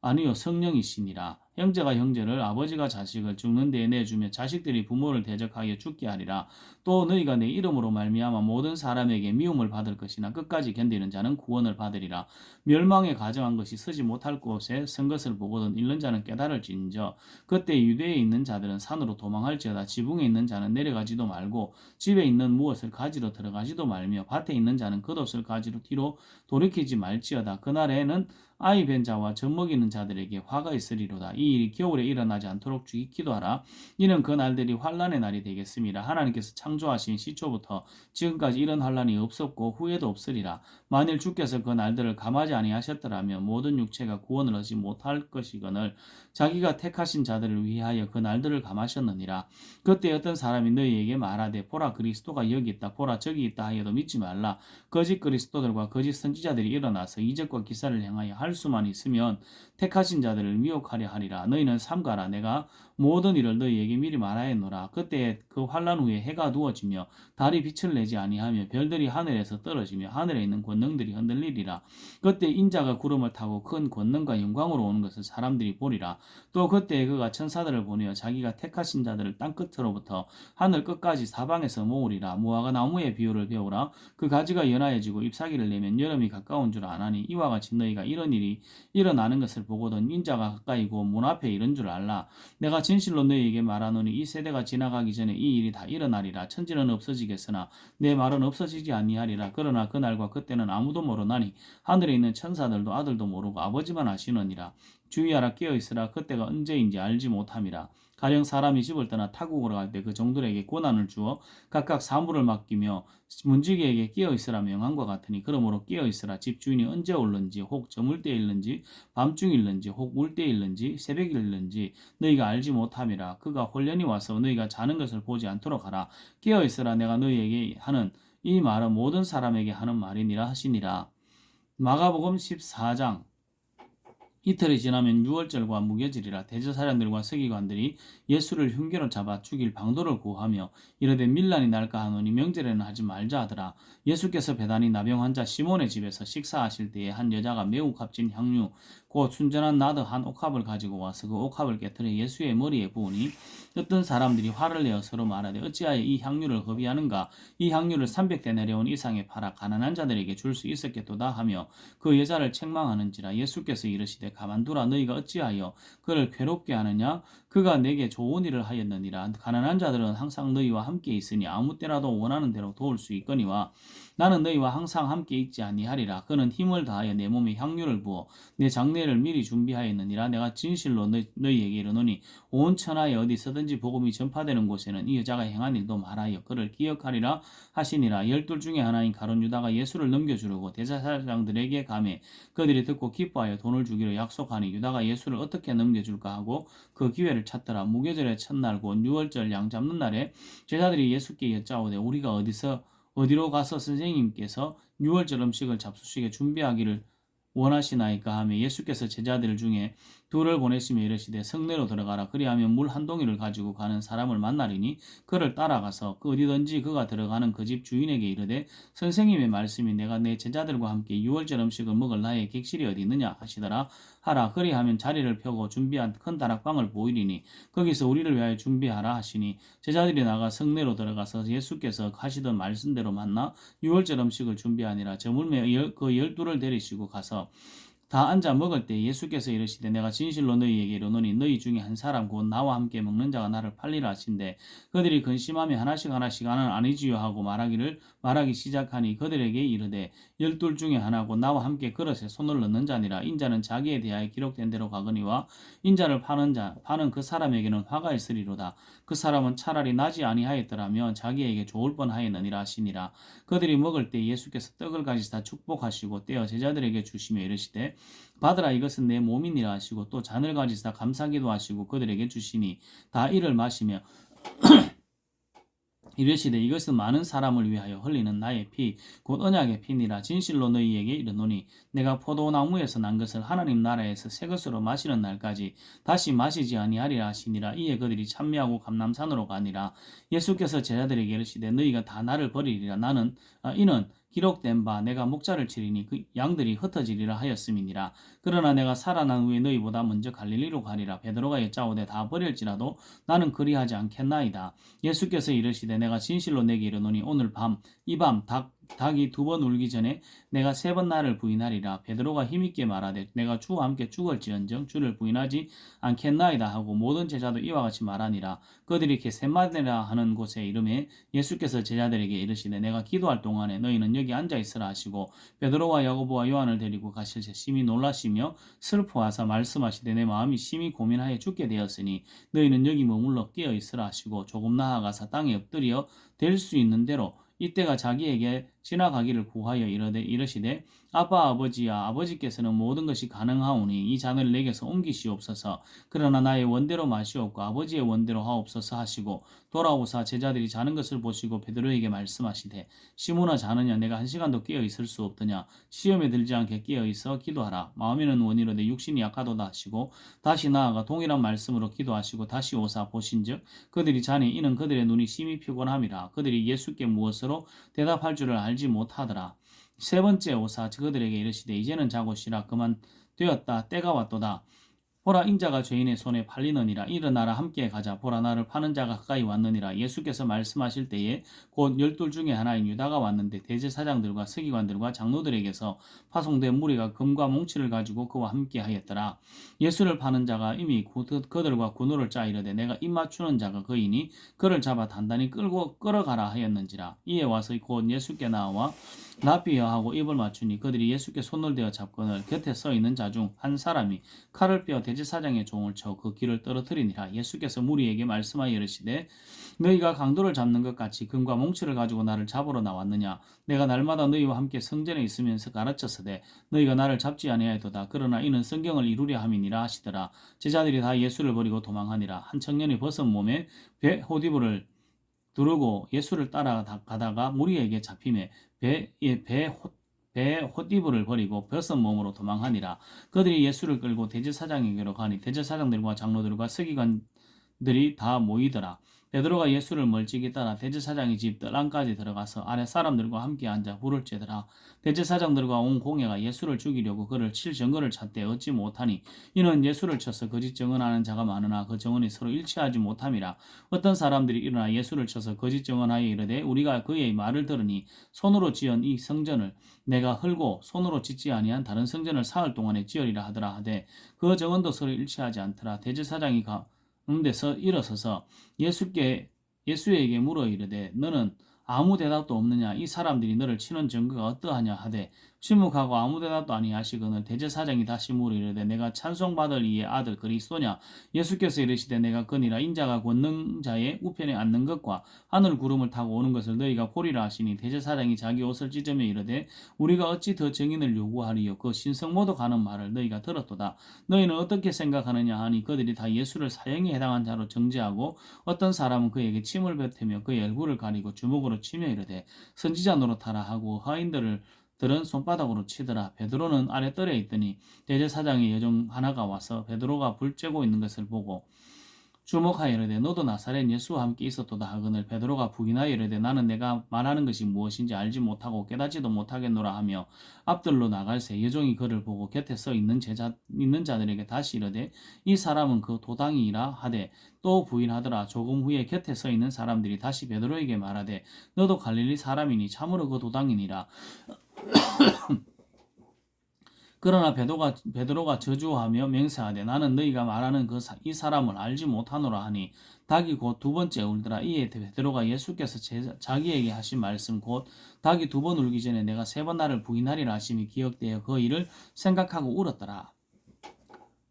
A: 아니요 성령이시니라. 형제가 형제를 아버지가 자식을 죽는 데에 내주며 자식들이 부모를 대적하여 죽게 하리라. 또 너희가 내 이름으로 말미암아 모든 사람에게 미움을 받을 것이나 끝까지 견디는 자는 구원을 받으리라. 멸망에 가정한 것이 서지 못할 곳에 선 것을 보거든 잃는 자는 깨달을진저 그때 유대에 있는 자들은 산으로 도망할지어다. 지붕에 있는 자는 내려가지도 말고 집에 있는 무엇을 가지러 들어가지도 말며 밭에 있는 자는 겉옷을 가지러 뒤로 돌이키지 말지어다. 그날에는 아이 벤 자와 젖 먹이는 자들에게 화가 있으리로다. 이 일이 겨울에 일어나지 않도록 주의 기도하라. 이는 그 날들이 환란의 날이 되겠습니다. 하나님께서 창조하신 시초부터 지금까지 이런 환란이 없었고 후에도 없으리라. 만일 주께서 그 날들을 감하지 아니하셨더라면 모든 육체가 구원을 얻지 못할 것이거늘 자기가 택하신 자들을 위하여 그 날들을 감하셨느니라. 그때 어떤 사람이 너희에게 말하되 보라 그리스도가 여기 있다 보라 저기 있다 하여도 믿지 말라. 거짓 그리스도들과 거짓 선지자들이 일어나서 이적과 기사를 행하여 할 수만 있으면 택하신 자들을 미혹하려 하리라. 너희는 삼가라. 내가 모든 일을 너희에게 미리 말하였노라. 그때 그 환란 후에 해가 누워지며 달이 빛을 내지 아니하며 별들이 하늘에서 떨어지며 하늘에 있는 권능들이 흔들리리라. 그때 인자가 구름을 타고 큰 권능과 영광으로 오는 것을 사람들이 보리라. 또 그때 그가 천사들을 보내어 자기가 택하신 자들을 땅 끝으로부터 하늘 끝까지 사방에서 모으리라. 무화과 나무의 비유를 배우라. 그 가지가 연하여지고 잎사귀를 내면 여름이 가까운 줄 아나니 이와 같이 너희가 이런 일이 일어나는 것을 보거든 인자가 가까이고 문 앞에 이른 줄 알라. 내가 진실로 너희에게 말하노니 이 세대가 지나가기 전에 이 일이 다 일어나리라. 천지는 없어지겠으나 내 말은 없어지지 아니하리라. 그러나 그날과 그때는 아무도 모르나니 하늘에 있는 천사들도 아들도 모르고 아버지만 아시느니라. 주의하라 깨어있으라. 그때가 언제인지 알지 못함이라. 가령 사람이 집을 떠나 타국으로 갈 때 그 종들에게 권한을 주어 각각 사물을 맡기며 문지기에게 깨어있으라 명함과 같으니 그러므로 깨어있으라. 집 주인이 언제 올는지 혹 저물 때에 일는지 밤중일는지 혹 물때에 일는지 새벽일는지 너희가 알지 못함이라. 그가 홀련히 와서 너희가 자는 것을 보지 않도록 하라. 깨어있으라. 내가 너희에게 하는 이 말은 모든 사람에게 하는 말이니라 하시니라. 마가복음 14장. 이틀이 지나면 유월절과 무교절이라 대제사장들과 서기관들이 예수를 흉계로 잡아 죽일 방도를 구하며 이르되 밀란이 날까 하노니 명절에는 하지 말자 하더라. 예수께서 배단이 나병 환자 시몬의 집에서 식사하실 때에 한 여자가 매우 값진 향유 곧 순전한 나드 한 옥합을 가지고 와서 그 옥합을 깨뜨려 예수의 머리에 부으니 어떤 사람들이 화를 내어 서로 말하되 어찌하여 이 향유를 허비하는가. 이 향유를 300데나리온 이상에 팔아 가난한 자들에게 줄 수 있었겠도다 하며 그 여자를 책망하는지라. 예수께서 이르시되 가만두라. 너희가 어찌하여 그를 괴롭게 하느냐. 그가 내게 좋은 일을 하였느니라. 가난한 자들은 항상 너희와 함께 있으니 아무 때라도 원하는 대로 도울 수 있거니와 나는 너희와 항상 함께 있지 아니하리라. 그는 힘을 다하여 내 몸에 향유를 부어 내 장례를 미리 준비하였느니라. 내가 진실로 너희에게 이르노니 온 천하에 어디서든지 복음이 전파되는 곳에는 이 여자가 행한 일도 말하여 그를 기억하리라 하시니라. 12 중에 하나인 가룟 유다가 예수를 넘겨주려고 대제사장들에게 가매 그들이 듣고 기뻐하여 돈을 주기로 약속하니 유다가 예수를 어떻게 넘겨줄까 하고 그 기회를 찾더라. 무교절의 첫날 곧 유월절 양 잡는 날에 제자들이 예수께 여짜오되 우리가 어디로 가서 선생님께서 유월절 음식을 잡수시게 준비하기를 원하시나이까 하며 예수께서 제자들 중에 둘을 보내시며 이르시되 성내로 들어가라. 그리하면 물 한 동이를 가지고 가는 사람을 만나리니 그를 따라가서 그 어디든지 그가 들어가는 그 집 주인에게 이르되 선생님의 말씀이 내가 내 제자들과 함께 유월절 음식을 먹을 나의 객실이 어디 있느냐 하시더라 하라. 그리하면 자리를 펴고 준비한 큰 다락방을 보이리니 거기서 우리를 위하여 준비하라 하시니 제자들이 나가 성내로 들어가서 예수께서 하시던 말씀대로 만나 유월절 음식을 준비하니라. 저물매 그 12를 데리시고 가서 다 앉아 먹을 때 예수께서 이르시되 내가 진실로 너희에게 이르노니 너희 중에 한 사람 곧 나와 함께 먹는 자가 나를 팔리라 하신대 그들이 근심하며 하나씩 나는 아니지요 하고 말하기 시작하니 그들에게 이르되 12 중에 하나고 나와 함께 그릇에 손을 넣는 자니라. 인자는 자기에 대하여 기록된 대로 가거니와 인자를 파는 그 사람에게는 화가 있으리로다. 그 사람은 차라리 나지 아니하였더라면 자기에게 좋을 뻔하였느니라 하시니라. 그들이 먹을 때 예수께서 떡을 가지사 축복하시고 떼어 제자들에게 주시며 이르시되 받으라 이것은 내 몸이니라 하시고 또 잔을 가지사 감사기도 하시고 그들에게 주시니 다 이를 마시며 이르시되 이것은 많은 사람을 위하여 흘리는 나의 피 곧 언약의 피니라. 진실로 너희에게 이르노니 내가 포도나무에서 난 것을 하나님 나라에서 새 것으로 마시는 날까지 다시 마시지 아니하리라 하시니라. 이에 그들이 찬미하고 감람산으로 가니라. 예수께서 제자들에게 이르시되 너희가 다 나를 버리리라. 이는 기록된 바 내가 목자를 치리니 그 양들이 흩어지리라 하였음이니라. 그러나 내가 살아난 후에 너희보다 먼저 갈릴리로 가리라. 베드로가 여짜오되 다 버릴지라도 나는 그리하지 않겠나이다. 예수께서 이르시되 내가 진실로 내게 이르노니 오늘 밤 이 밤 닭 닭이 2번 울기 전에 내가 3번 나를 부인하리라. 베드로가 힘있게 말하되 내가 주와 함께 죽을지언정 주를 부인하지 않겠나이다 하고 모든 제자도 이와 같이 말하니라. 그들이 겟세마네라 하는 곳에 이름에 예수께서 제자들에게 이르시되 내가 기도할 동안에 너희는 여기 앉아 있으라 하시고 베드로와 야고보와 요한을 데리고 가실새 심히 놀라시며 슬퍼하사 말씀하시되 내 마음이 심히 고민하여 죽게 되었으니 너희는 여기 머물러 깨어 있으라 하시고 조금 나아가사 땅에 엎드려 될 수 있는 대로 이때가 자기에게 지나가기를 구하여 이르시되 아빠 아버지야 아버지께서는 모든 것이 가능하오니 이 잔을 내게서 옮기시옵소서. 그러나 나의 원대로 마시옵고 아버지의 원대로 하옵소서 하시고 돌아오사 제자들이 자는 것을 보시고 베드로에게 말씀하시되 시몬아 자느냐 내가 1시간도 깨어 있을 수 없더냐. 시험에 들지 않게 깨어 있어 기도하라. 마음에는 원이로되 육신이 약하도다 하시고 다시 나아가 동일한 말씀으로 기도하시고 다시 오사 보신즉 그들이 자니 이는 그들의 눈이 심히 피곤함이라. 그들이 예수께 무엇으로 대답할 줄을 알지 못하더라. 3번째 오사 그들에게 이르시되 이제는 자고 쉬라. 그만 되었다. 때가 왔도다. 보라 인자가 죄인의 손에 팔리느니라. 일어나라 함께 가자. 보라 나를 파는 자가 가까이 왔느니라. 예수께서 말씀하실 때에 곧 12 중에 하나인 유다가 왔는데 대제사장들과 서기관들과 장로들에게서 파송된 무리가 금과 몽치를 가지고 그와 함께 하였더라. 예수를 파는 자가 이미 그들과 군호를 짜 이르되 내가 입 맞추는 자가 그이니 그를 잡아 단단히 끌고 끌어가라 하였는지라. 이에 와서 곧 예수께 나와 납비여 하고 입을 맞추니 그들이 예수께 손을 대어 잡거늘 곁에 서 있는 자 중 한 사람이 칼을 빼어 대제사장의 종을 쳐 그 귀를 떨어뜨리니라. 예수께서 무리에게 말씀하여 이르시되 너희가 강도를 잡는 것 같이 금과 몽치를 가지고 나를 잡으러 나왔느냐. 내가 날마다 너희와 함께 성전에 있으면서 가르쳤으되 너희가 나를 잡지 아니하였도다. 그러나 이는 성경을 이루려 함이니라 하시더라. 제자들이 다 예수를 버리고 도망하니라. 한 청년이 벗은 몸에 배 호디브를 두르고 예수를 따라가다가 무리에게 잡히매 배 헛이불을 버리고 벗은 몸으로 도망하니라. 그들이 예수를 끌고 대제사장에게로 가니 대제사장들과 장로들과 서기관들이 다 모이더라. 베드로가 예수를 멀찍이 따라 대제사장의 집 뜰안까지 들어가서 아래 사람들과 함께 앉아 불을 쬐더라. 대제사장들과 온 공회가 예수를 죽이려고 그를 칠 증거를 찾되 얻지 못하니 이는 예수를 쳐서 거짓 증언하는 자가 많으나 그 증언이 서로 일치하지 못함이라. 어떤 사람들이 일어나 예수를 쳐서 거짓 증언하여 이르되 우리가 그의 말을 들으니 손으로 지은 이 성전을 내가 헐고 손으로 짓지 아니한 다른 성전을 사흘 동안에 지으리라 하더라 하되 그 증언도 서로 일치하지 않더라. 대제사장이 가운데서 일어서서 예수에게 물어 이르되 너는 아무 대답도 없느냐. 이 사람들이 너를 치는 증거가 어떠하냐 하되 침묵하고 아무 대답도 아니하시거늘 대제사장이 다시 물어 이르되 내가 찬송받을 이의 아들 그리스도냐. 예수께서 이르시되 내가 그니라. 인자가 권능자의 우편에 앉는 것과 하늘 구름을 타고 오는 것을 너희가 보리라 하시니 대제사장이 자기 옷을 찢으며 이르되 우리가 어찌 더 증인을 요구하리요. 그 신성 모두 가는 말을 너희가 들었도다. 너희는 어떻게 생각하느냐 하니 그들이 다 예수를 사형에 해당한 자로 정죄하고 어떤 사람은 그에게 침을 뱉으며 그의 얼굴을 가리고 주먹으로 치며 이르되 선지자 노릇하라 하고 하인들은 손바닥으로 치더라. 베드로는 아래 뜰에 있더니 대제사장의 여종 하나가 와서 베드로가 불 쬐고 있는 것을 보고 주목하여 이르되 너도 나사렛 예수와 함께 있었도다 하거늘 베드로가 부인하여 이르되 나는 내가 말하는 것이 무엇인지 알지 못하고 깨닫지도 못하겠노라 하며 앞들로 나갈새 여종이 그를 보고 곁에 서 있는 자들에게 다시 이르되 이 사람은 그 도당이라 하되 또 부인하더라. 조금 후에 곁에 서 있는 사람들이 다시 베드로에게 말하되 너도 갈릴리 사람이니 참으로 그 도당이니라. 그러나 베드로가 저주하며 맹세하되 나는 너희가 말하는 이 사람을 알지 못하노라 하니 닭이 곧 2번째 울더라. 이에 베드로가 예수께서 자기에게 하신 말씀 곧 닭이 2번 울기 전에 내가 3번 나를 부인하리라 하심이 기억되어 그 일을 생각하고 울었더라.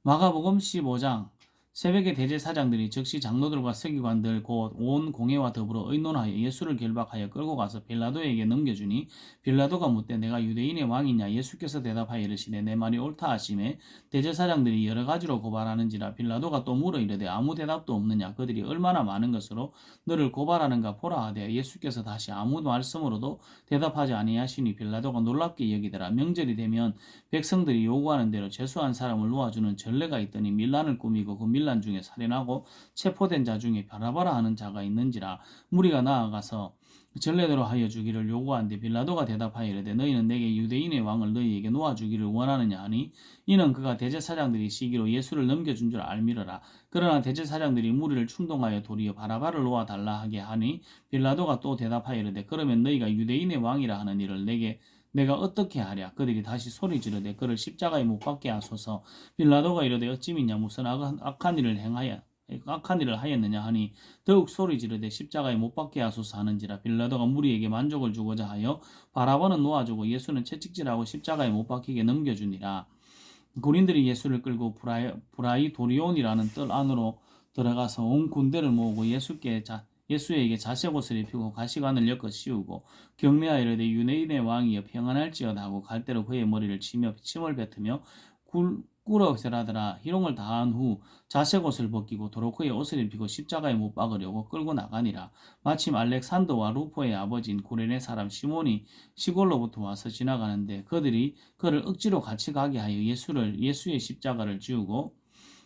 A: 마가복음 15장 새벽에 대제사장들이 즉시 장로들과 서기관들 곧 온 공회와 더불어 의논하여 예수를 결박하여 끌고 가서 빌라도에게 넘겨주니 빌라도가 묻되 내가 유대인의 왕이냐. 예수께서 대답하여 이르시되 내 말이 옳다 하시매 대제사장들이 여러 가지로 고발하는지라. 빌라도가 또 물어 이르되 아무 대답도 없느냐. 그들이 얼마나 많은 것으로 너를 고발하는가 보라 하되 예수께서 다시 아무 말씀으로도 대답하지 아니하시니 빌라도가 놀랍게 여기더라. 명절이 되면 백성들이 요구하는 대로 제수한 사람을 놓아주는 전례가 있더니 밀란을 꾸미고 그 밀란 중에 살인하고 체포된 자 중에 바라바라 하는 자가 있는지라. 무리가 나아가서 전례대로 하여 주기를 요구한데 빌라도가 대답하여 이르되 너희는 내게 유대인의 왕을 너희에게 놓아주기를 원하느냐 하니 이는 그가 대제사장들이 시기로 예수를 넘겨준 줄 알미러라. 그러나 대제사장들이 무리를 충동하여 도리어 바라바를 놓아달라 하게 하니 빌라도가 또 대답하여 이르되 그러면 너희가 유대인의 왕이라 하는 일을 내가 어떻게 하랴. 그들이 다시 소리 지르되 그를 십자가에 못 박게 하소서. 빌라도가 이르되 어찌 믿냐 무슨 악한 일을 하였느냐 하니 더욱 소리 지르되 십자가에 못 박게 하소서 하는지라. 빌라도가 무리에게 만족을 주고자 하여 바라바는 놓아주고 예수는 채찍질하고 십자가에 못 박히게 넘겨주니라. 군인들이 예수를 끌고 브라이도리온이라는 뜰 안으로 들어가서 온 군대를 모으고 예수에게 자색 옷을 입히고 가시관을 엮어 씌우고 경례하여 이르되 유대인의 왕이여 평안할지어다 하고 갈대로 그의 머리를 치며 침을 뱉으며 꾸러셀하더라. 희롱을 다한 후 자색 옷을 벗기고 도로 그의 옷을 입히고 십자가에 못 박으려고 끌고 나가니라. 마침 알렉산더와 루포의 아버지인 구레네 사람 시몬이 시골로부터 와서 지나가는데 그들이 그를 억지로 같이 가게 하여 예수의 십자가를 지우고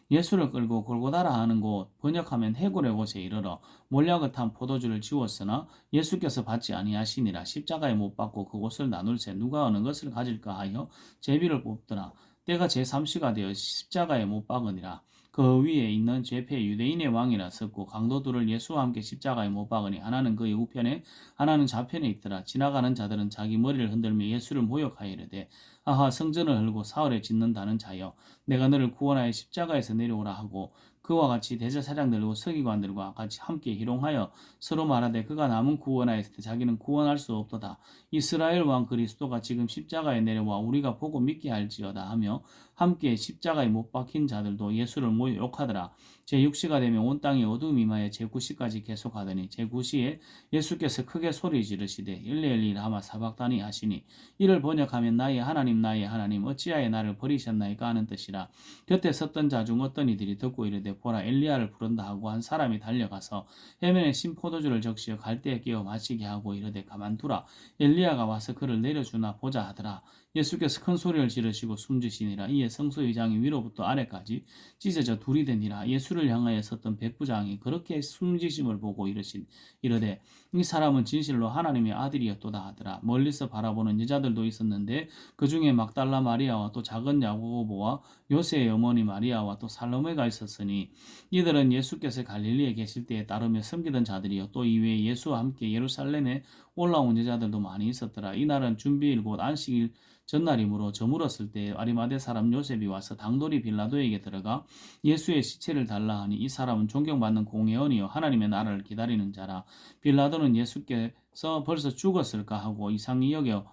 A: 예수를 끌고 골고다라 하는 곳, 번역하면 해골의 곳에 이르러 몰약을 탄 포도주를 지웠으나 예수께서 받지 아니하시니라. 십자가에 못 박고 그곳을 나눌새 누가 어느 것을 가질까 하여 제비를 뽑더라. 때가 제3시가 되어 십자가에 못 박으니라. 그 위에 있는 죄패 유대인의 왕이라 섰고 강도들을 예수와 함께 십자가에 못 박으니 하나는 그의 우편에 하나는 좌편에 있더라. 지나가는 자들은 자기 머리를 흔들며 예수를 모욕하여 이르되 아하 성전을 헐고 사흘에 짓는다는 자여 내가 너를 구원하여 십자가에서 내려오라 하고 그와 같이 대제사장들과 서기관들과 같이 함께 희롱하여 서로 말하되 그가 남은 구원하였을 때 자기는 구원할 수 없도다. 이스라엘 왕 그리스도가 지금 십자가에 내려와 우리가 보고 믿게 할지어다 하며 함께 십자가에 못 박힌 자들도 예수를 모욕하더라. 제6시가 되면 온 땅이 어두움이 임하여 제9시까지 계속하더니 제9시에 예수께서 크게 소리 지르시되 일리엘리 라마 사박다니 하시니 이를 번역하면 나의 하나님 어찌하여 나를 버리셨나이까 하는 뜻이라. 곁에 섰던 자 중 어떤 이들이 듣고 이르되 보라 엘리야를 부른다 하고 한 사람이 달려가서 해면에 신 포도주를 적시어 갈대에 끼워 마시게 하고 이르되 가만두라 엘리야가 와서 그를 내려주나 보자 하더라. 예수께서 큰 소리를 지르시고 숨지시니라. 이에 성소의장이 위로부터 아래까지 찢어져 둘이 되니라. 예수를 향하여 섰던 백부장이 그렇게 숨지심을 보고 이르되 이 사람은 진실로 하나님의 아들이었도다 하더라. 멀리서 바라보는 여자들도 있었는데 그 중에 막달라 마리아와 또 작은 야고보와 요새의 어머니 마리아와 또 살로메가 있었으니 이들은 예수께서 갈릴리에 계실 때에 따르며 섬기던 자들이요 또 이외에 예수와 함께 예루살렘에 올라온 여자들도 많이 있었더라. 이날은 준비일 곧 안식일 전날이므로 저물었을 때 아리마대 사람 요셉이 와서 당돌이 빌라도에게 들어가 예수의 시체를 달라 하니 이 사람은 존경받는 공회원이요 하나님의 나라를 기다리는 자라. 빌라도는 예수께서 벌써 죽었을까 하고 이상히 여겨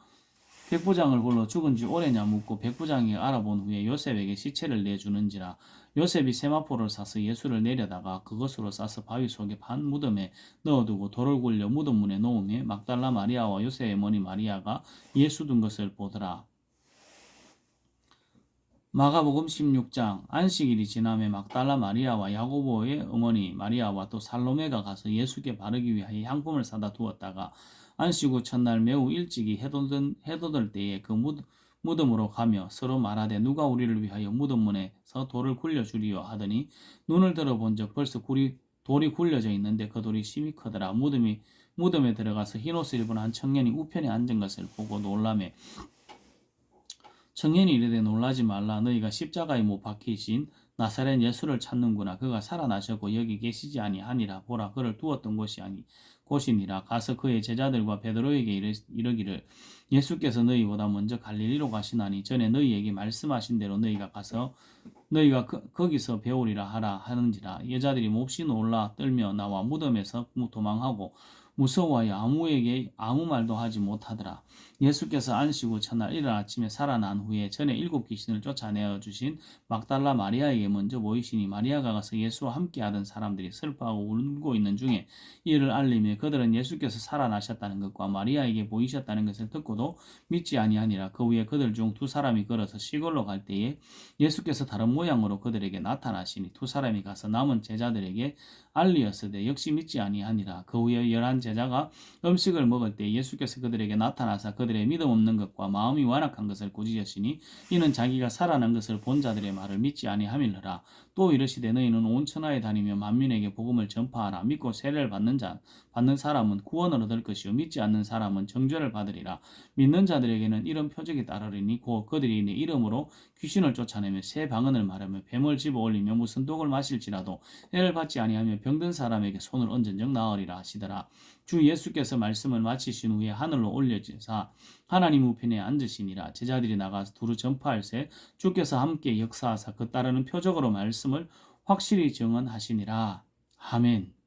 A: 백부장을 불러 죽은 지 오래냐 묻고 백부장이 알아본 후에 요셉에게 시체를 내주는지라. 요셉이 세마포를 사서 예수를 내려다가 그것으로 싸서 바위 속에 반 무덤에 넣어두고 돌을 굴려 무덤 문에 놓음에 막달라 마리아와 요셉의 어머니 마리아가 예수 둔 것을 보더라. 마가복음 16장 안식일이 지남에 막달라 마리아와 야고보의 어머니 마리아와 또 살로메가 가서 예수께 바르기 위하여 향품을 사다 두었다가 안식 후 첫날 매우 일찍이 해돋을 때에 그 무덤으로 가며 서로 말하되 누가 우리를 위하여 무덤 문에서 돌을 굴려주리요 하더니 눈을 들어본즉 벌써 돌이 굴려져 있는데 그 돌이 심히 크더라. 무덤에 들어가서 흰옷을 입은 한 청년이 우편에 앉은 것을 보고 놀라매 청년이 이르되 놀라지 말라. 너희가 십자가에 못 박히신 나사렛 예수를 찾는구나. 그가 살아나셨고 여기 계시지 아니하니라. 보라 그를 두었던 곳이니라. 가서 그의 제자들과 베드로에게 이르기를 예수께서 너희보다 먼저 갈릴리로 가시나니 전에 너희에게 말씀하신 대로 너희가 거기서 배우리라 하라 하는지라. 여자들이 몹시 놀라 떨며 나와 무덤에서 도망하고 무서워하여 아무에게 아무 말도 하지 못하더라. 예수께서 안식 후 첫날 이른 아침에 살아난 후에 전에 7 귀신을 쫓아내어 주신 막달라 마리아에게 먼저 보이시니 마리아가 가서 예수와 함께하던 사람들이 슬퍼하고 울고 있는 중에 이를 알리며 그들은 예수께서 살아나셨다는 것과 마리아에게 보이셨다는 것을 듣고도 믿지 아니하니라. 그 후에 그들 중 2 사람이 걸어서 시골로 갈 때에 예수께서 다른 모양으로 그들에게 나타나시니 2 사람이 가서 남은 제자들에게 알리었으되 역시 믿지 아니하니라. 그 후에 11 제자가 음식을 먹을 때 예수께서 그들에게 나타나사 그들의 자들의 믿음 없는 것과 마음이 완악한 것을 꾸짖으시니 이는 자기가 살아난 것을 본 자들의 말을 믿지 아니함이니라. 또 이르시되 너희는 온 천하에 다니며 만민에게 복음을 전파하라. 믿고 세례를 받는 사람은 구원을 얻을 것이요 믿지 않는 사람은 정죄를 받으리라. 믿는 자들에게는 이런 표적이 따르리니 곧 그들이 내 이름으로 귀신을 쫓아내며 새 방언을 말하며 뱀을 집어올리며 무슨 독을 마실지라도 해를 받지 아니하며 병든 사람에게 손을 얹은즉 나으리라 하시더라. 주 예수께서 말씀을 마치신 후에 하늘로 올려지사 하나님 우편에 앉으시니라. 제자들이 나가서 두루 전파할새 주께서 함께 역사하사 그 따르는 표적으로 말씀을 확실히 증언하시니라. 아멘.